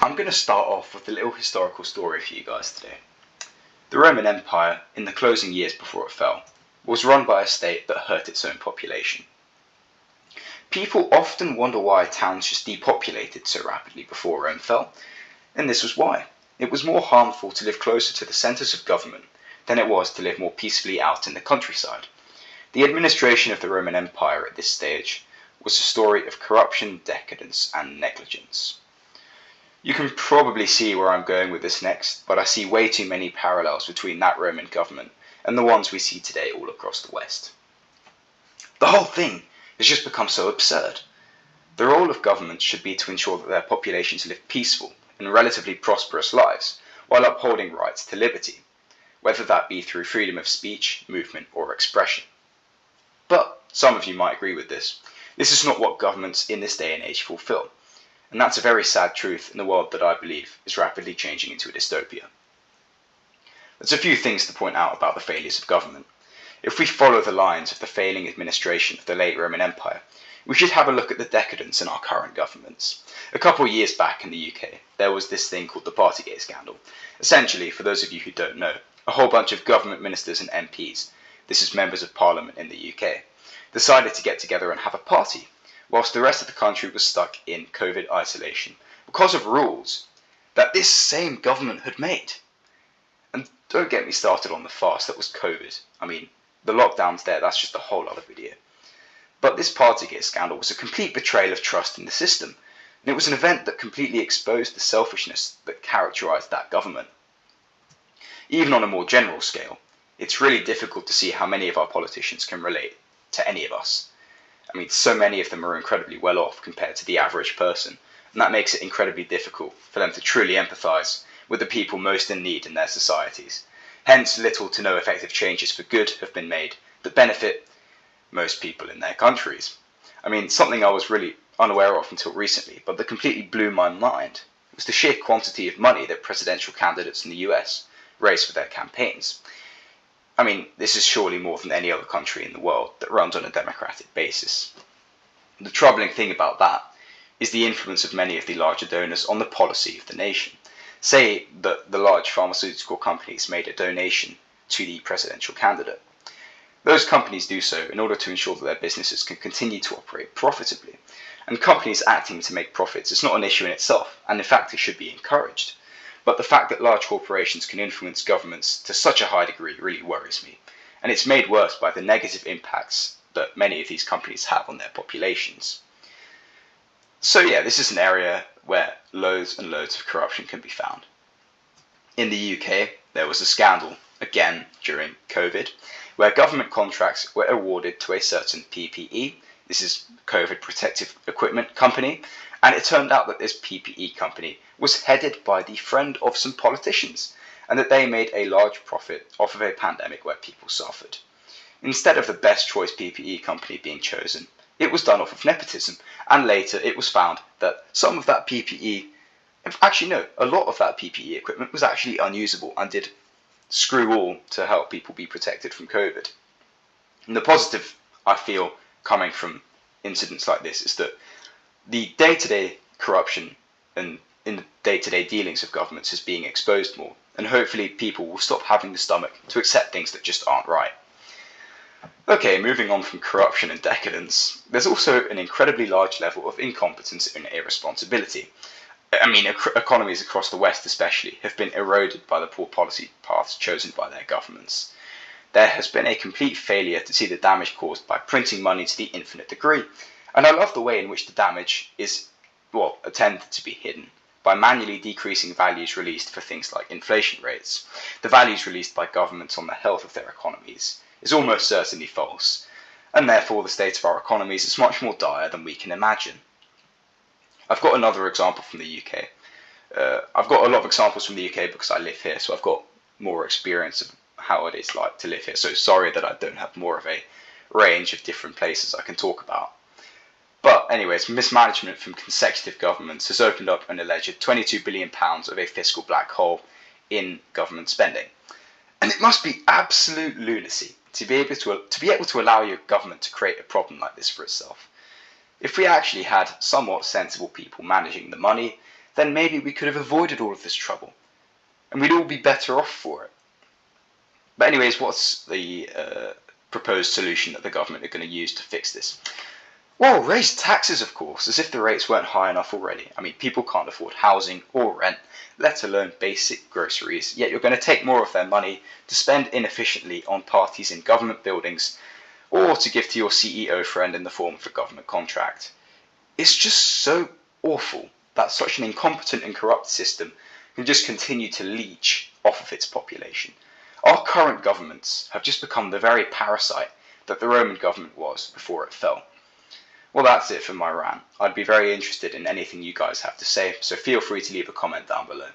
I'm going to start off with a little historical story for you guys today. The Roman Empire, in the closing years before it fell, was run by a state that hurt its own population. People often wonder why towns just depopulated so rapidly before Rome fell, and this was why. It was more harmful to live closer to the centres of government than it was to live more peacefully out in the countryside. The administration of the Roman Empire at this stage was a story of corruption, decadence, and negligence. You can probably see where I'm going with this next, but I see way too many parallels between that Roman government and the ones we see today all across the West. The whole thing has just become so absurd. The role of governments should be to ensure that their populations live peaceful and relatively prosperous lives while upholding rights to liberty, whether that be through freedom of speech, movement, or expression. But some of you might agree with this. This is not what governments in this day and age fulfill. And that's a very sad truth in a world that I believe is rapidly changing into a dystopia. There's a few things to point out about the failures of government. If we follow the lines of the failing administration of the late Roman Empire, we should have a look at the decadence in our current governments. A couple of years back in the UK, there was this thing called the Partygate scandal. Essentially, for those of you who don't know, a whole bunch of government ministers and MPs, this is members of parliament in the UK, decided to get together and have a party, whilst the rest of the country was stuck in COVID isolation because of rules that this same government had made. And don't get me started on the farce that was COVID. I mean, the lockdowns there, that's just a whole other video. But this Partygate scandal was a complete betrayal of trust in the system, and it was an event that completely exposed the selfishness that characterised that government. Even on a more general scale, it's really difficult to see how many of our politicians can relate to any of us. I mean, so many of them are incredibly well off compared to the average person, and that makes it incredibly difficult for them to truly empathise with the people most in need in their societies. Hence, little to no effective changes for good have been made that benefit most people in their countries. I mean, something I was really unaware of until recently, but that completely blew my mind, was the sheer quantity of money that presidential candidates in the US raise for their campaigns. I mean, this is surely more than any other country in the world that runs on a democratic basis. The troubling thing about that is the influence of many of the larger donors on the policy of the nation. Say that the large pharmaceutical companies made a donation to the presidential candidate. Those companies do so in order to ensure that their businesses can continue to operate profitably. And companies acting to make profits is not an issue in itself, and in fact it should be encouraged. But the fact that large corporations can influence governments to such a high degree really worries me, and it's made worse by the negative impacts that many of these companies have on their populations. So yeah, this is an area where loads and loads of corruption can be found. In the UK, there was a scandal, again during COVID, where government contracts were awarded to a certain PPE, this is COVID Protective Equipment Company, and it turned out that this PPE company was headed by the friend of some politicians, and that they made a large profit off of a pandemic where people suffered. Instead of the best choice PPE company being chosen, it was done off of nepotism, and later it was found that some of that PPE, actually no, a lot of that PPE equipment was actually unusable and did screw all to help people be protected from COVID. And the positive, I feel, coming from incidents like this is that the day-to-day corruption and in the day-to-day dealings of governments is being exposed more, and hopefully people will stop having the stomach to accept things that just aren't right. Okay, moving on from corruption and decadence, there's also an incredibly large level of incompetence and irresponsibility. I mean, economies across the West especially have been eroded by the poor policy paths chosen by their governments. There has been a complete failure to see the damage caused by printing money to the infinite degree, and I love the way in which the damage is, attempted to be hidden by manually decreasing values released for things like inflation rates. The values released by governments on the health of their economies is almost certainly false, and therefore the state of our economies is much more dire than we can imagine. I've got another example from the UK. I've got a lot of examples from the UK because I live here, so I've got more experience of how it is like to live here. So sorry that I don't have more of a range of different places I can talk about. But anyways, mismanagement from consecutive governments has opened up an alleged £22 billion of a fiscal black hole in government spending. And it must be absolute lunacy to be able to allow your government to create a problem like this for itself. If we actually had somewhat sensible people managing the money, then maybe we could have avoided all of this trouble, and we'd all be better off for it. But anyways, what's the proposed solution that the government are going to use to fix this? Well, raise taxes, of course, as if the rates weren't high enough already. I mean, people can't afford housing or rent, let alone basic groceries, yet you're going to take more of their money to spend inefficiently on parties in government buildings or to give to your CEO friend in the form of a government contract. It's just so awful that such an incompetent and corrupt system can just continue to leech off of its population. Our current governments have just become the very parasite that the Roman government was before it fell. Well, that's it for my rant. I'd be very interested in anything you guys have to say, so feel free to leave a comment down below.